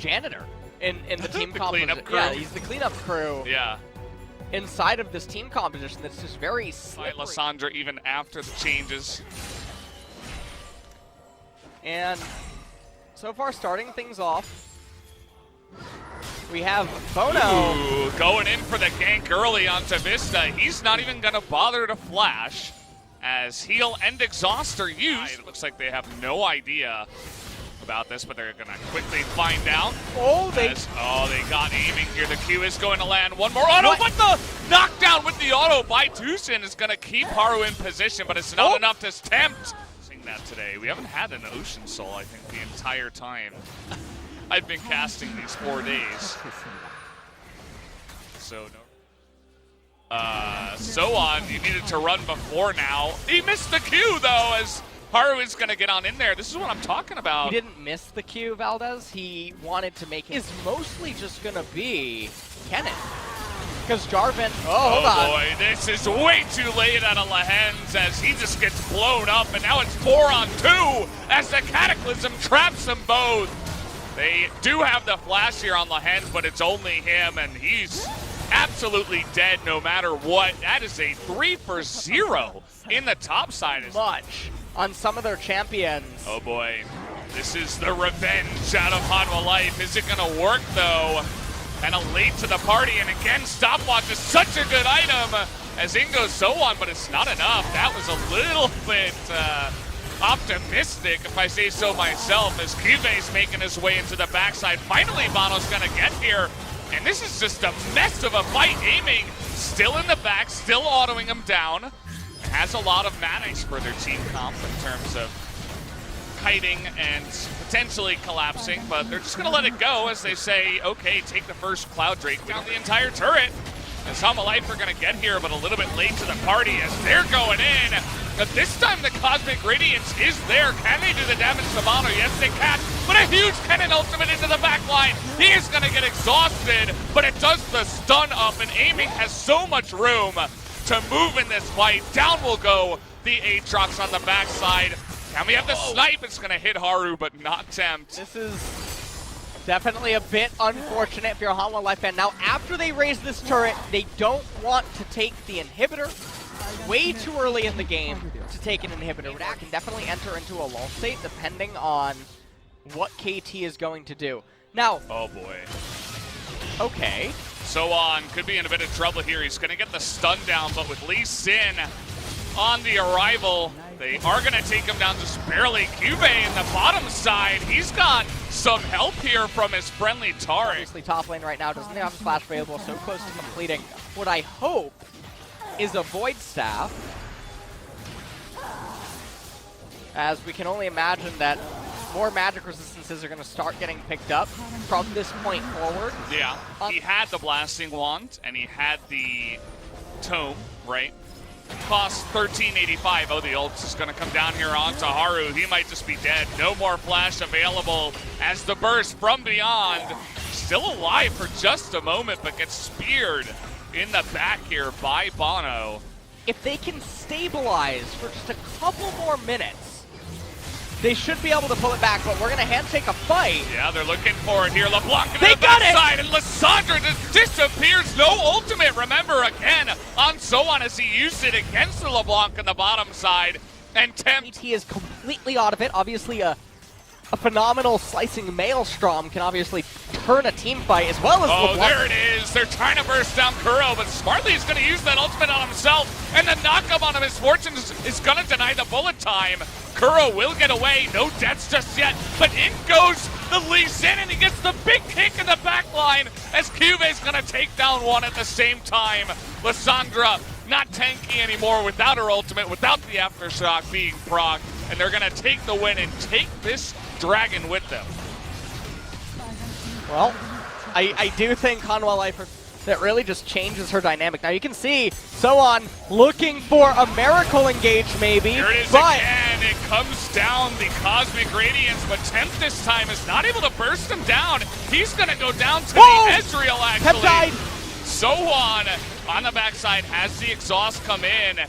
janitor in the team composition. Cleanup crew. Yeah, he's the cleanup crew. Yeah. Inside of this team composition that's just very slippery. By Lysandra even after the changes. And so far starting things off, we have Bono. Ooh, going in for the gank early onto Vista. He's not even going to bother to flash as heal and exhaust are used. It looks like they have no idea about this, but they're going to quickly find out. Oh, they got aiming here. The Q is going to land one more auto, but the knockdown with the auto by Tucson is going to keep Haru in position, but it's not enough to tempt. Seeing that today, we haven't had an Ocean Soul, I think, the entire time I've been casting these 4 days. So on, you needed to run before now. He missed the Q though, as Haru is gonna get on in there. This is what I'm talking about. He didn't miss the Q, Valdez. He wanted to make it. Is mostly just gonna be Kenneth. Because Jarvan, hold on. Boy, this is way too late out of Lahens as he just gets blown up, and now it's 4 on 2 as the Cataclysm traps them both. They do have the flash here on Lahens, but it's only him, and he's absolutely dead no matter what. That is a 3 for 0 in the top side. Much on some of their champions. Oh boy, this is the revenge out of Hanwha Life. Is it gonna work though? Kind of late to the party, and again, stopwatch is such a good item as in goes so on, but it's not enough. That was a little bit optimistic, if I say so myself, as Cube's making his way into the backside. Finally, Bono's gonna get here, and this is just a mess of a fight. Aiming, still in the back, still autoing him down. Has a lot of manners for their team comp in terms of kiting and potentially collapsing, but they're just gonna let it go as they say, okay, take the first Cloud Drake. We don't the entire turret. As Hanwha Life are gonna get here, but a little bit late to the party as they're going in. But this time the Cosmic Radiance is there. Can they do the damage to Bono? Yes, they can. But a huge cannon ultimate into the back line. He is gonna get exhausted, but it does the stun up, and aiming has so much room to move in this fight. Down will go the Aatrox on the backside. And we have the snipe. It's going to hit Haru, but not tempt. This is definitely a bit unfortunate if you're a Hanwha Life fan. Now, after they raise this turret, they don't want to take the inhibitor. Way too early in the game to take an inhibitor. That can definitely enter into a lull state depending on what KT is going to do. Now, oh boy. Okay. So on could be in a bit of trouble here. He's going to get the stun down, but with Lee Sin on the arrival, they are going to take him down just barely. Cube in the bottom side. He's got some help here from his friendly Taric. Obviously top lane right now doesn't have a flash available, so close to completing. What I hope is a Void Staff, as we can only imagine that more magic resistances are going to start getting picked up from this point forward. Yeah, he had the Blasting Wand, and he had the Tome, right? Cost 1385. Oh, the ult is going to come down here onto Haru. He might just be dead. No more flash available as the burst from beyond. Still alive for just a moment, but gets speared in the back here by Bono. If they can stabilize for just a couple more minutes, they should be able to pull it back, but we're going to handshake a fight. Yeah, they're looking for it here. LeBlanc in the backside, and Lysandra just disappears. No ultimate, remember, again, on Soan as he used it against the LeBlanc in the bottom side. And tempt. He is completely out of it. Obviously, a phenomenal slicing Maelstrom can obviously turn a team fight as well as LeBlanc. There it is. They're trying to burst down Kuro, but smartly he's going to use that ultimate on himself, and the knockup on him, Misfortune is going to deny the bullet time. Kuro will get away. No deaths just yet, but in goes the Lee Sin, and he gets the big kick in the back line as Cube's going to take down one at the same time. Lysandra not tanky anymore without her ultimate, without the Aftershock being proc, and they're going to take the win and take this dragon with them. Well, I do think Hanwha Life that really just changes her dynamic. Now you can see Soan looking for a miracle engage maybe. Here it is again. It comes down the Cosmic Radiance, but Tempt this time is not able to burst him down. He's going to go down to the Ezreal actually. Peptide. Soan on the backside has the exhaust come in. And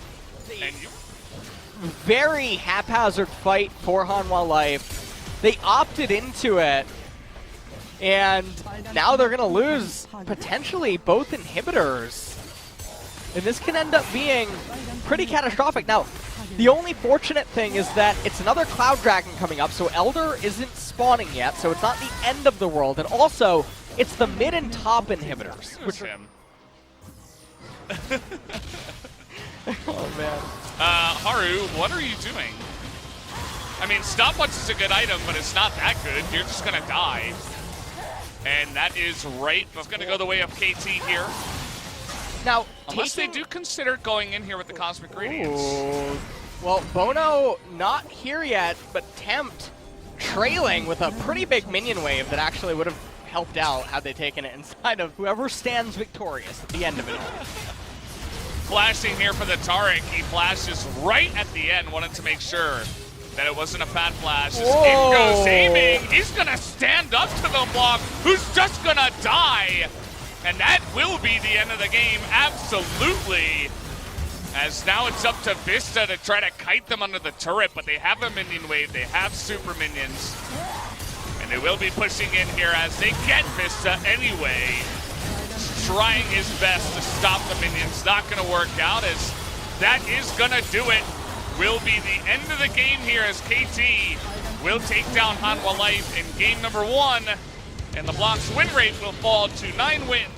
very haphazard fight for Hanwha Life. They opted into it, And now they're going to lose potentially both inhibitors. And this can end up being pretty catastrophic. Now, the only fortunate thing is that it's another Cloud Dragon coming up, so Elder isn't spawning yet, so it's not the end of the world. And also, it's the mid and top inhibitors. Which him. Oh, man. Haru, what are you doing? I mean, stopwatch is a good item, but it's not that good. You're just going to die. And that is right. It's going to go the way of KT here. Now, unless they do consider going in here with the Cosmic Radiance. Ooh. Well, Bono not here yet, but Tempt trailing with a pretty big minion wave that actually would have helped out had they taken it inside of whoever stands victorious at the end of it all. Flashing here for the Taric. He flashes right at the end, wanted to make sure that it wasn't a fat flash. As in goes aiming. He's going to stand up to the block, who's just going to die. And that will be the end of the game, absolutely. As now it's up to Vista to try to kite them under the turret, but they have a minion wave, they have super minions. And they will be pushing in here as they get Vista anyway. Trying his best to stop the minions, not gonna work out as that is gonna do it. Will be the end of the game here as KT will take down Hanwha Life in game number 1. And the Block's win rate will fall to 9 wins.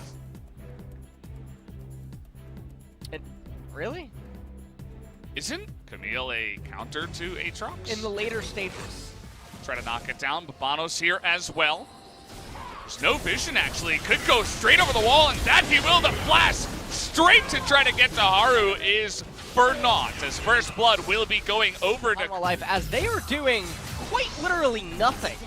Really? Isn't Camille a counter to Aatrox? In the later stages. Try to knock it down, but Bono's here as well. There's no vision, actually. Could go straight over the wall, and that he will. The flash straight to try to get to Haru is for naught, as First Blood will be going over to Life as they are doing quite literally nothing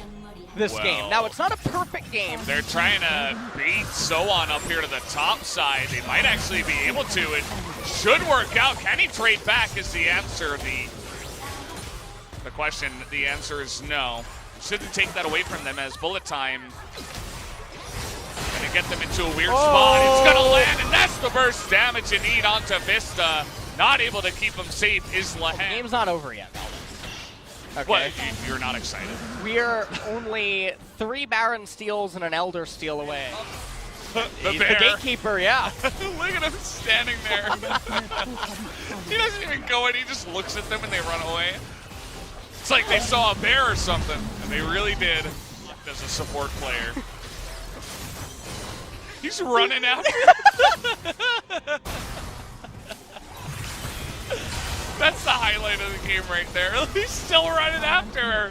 this game. Now, it's not a perfect game. They're trying to beat Soan up here to the top side. They might actually be able to. It should work out. Can he trade back is the answer. The question, the answer is no. Shouldn't take that away from them as bullet time. Gonna get them into a weird spot. It's gonna land, and that's the burst damage you need onto Vista. Not able to keep him safe is Lahan. The game's not over yet, Melvin. Okay. What? You're not excited? We're only 3 Baron steals and an Elder steal away. He's the gatekeeper, yeah. Look at him standing there. He doesn't even go in, he just looks at them and they run away. It's like they saw a bear or something, and they really did as a support player. He's running after. That's the highlight of the game right there. He's still running after her.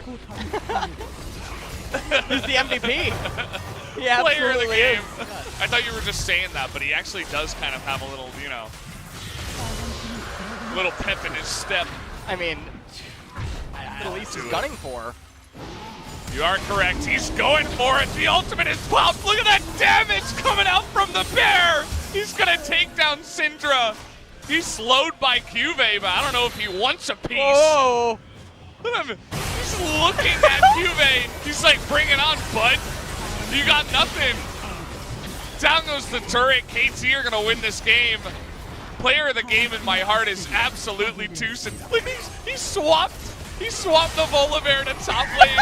He's the MVP. Yeah, player of the game. Is. I thought you were just saying that, but he actually does kind of have a little, you know, little pep in his step. I mean, at least he's gunning for. You are correct. He's going for it. The ultimate is plopped. Look at that damage coming out from the bear. He's going to take down Syndra. He's slowed by Cuvee, but I don't know if he wants a piece. Whoa. Look at him. He's looking at Cuvee. He's like, bring it on, bud. You got nothing. Down goes the turret. KT are going to win this game. Player of the game in my heart is absolutely Tucson. Look, he swapped the Volibear to top lane.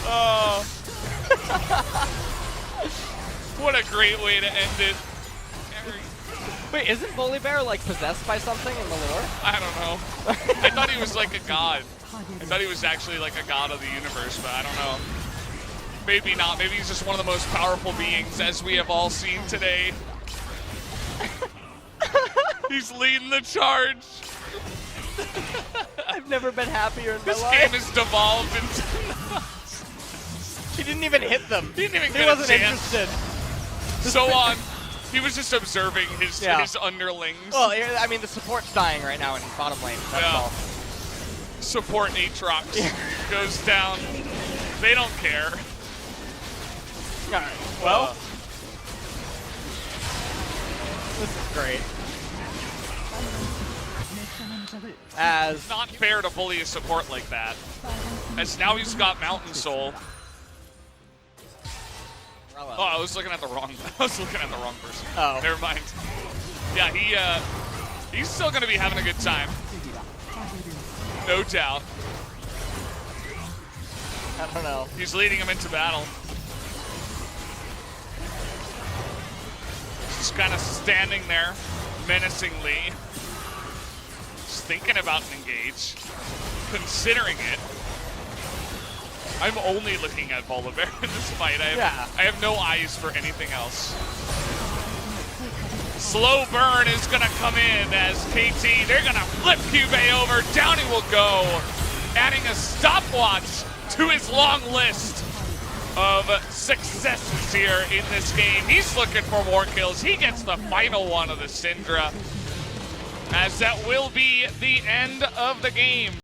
Oh. What a great way to end it. Wait, isn't Volibear like possessed by something in the lore? I don't know. I thought he was like a god. I thought he was actually like a god of the universe, but I don't know. Maybe not. Maybe he's just one of the most powerful beings as we have all seen today. He's leading the charge. I've never been happier in my life. This game has devolved into... He didn't even hit them. He didn't even he get wasn't a chance. interested. So on. He was just observing his underlings. Well, I mean, the support's dying right now in bottom lane. That's all. Support Aatrox goes down. They don't care. All right. Well, this is great. As not fair to bully a support like that. As now he's got Mountain Soul. Oh, I was looking at the wrong. person. Oh, never mind. Yeah, he's still gonna be having a good time, no doubt. I don't know. He's leading him into battle. Just kind of standing there, menacingly. Just thinking about an engage. Considering it. I'm only looking at Volibear in this fight. I have no eyes for anything else. Slow burn is gonna come in as KT, they're gonna flip Cubase over, down he will go, adding a stopwatch to his long list of successes here in this game. He's looking for more kills. He gets the final one of the Syndra, as that will be the end of the game.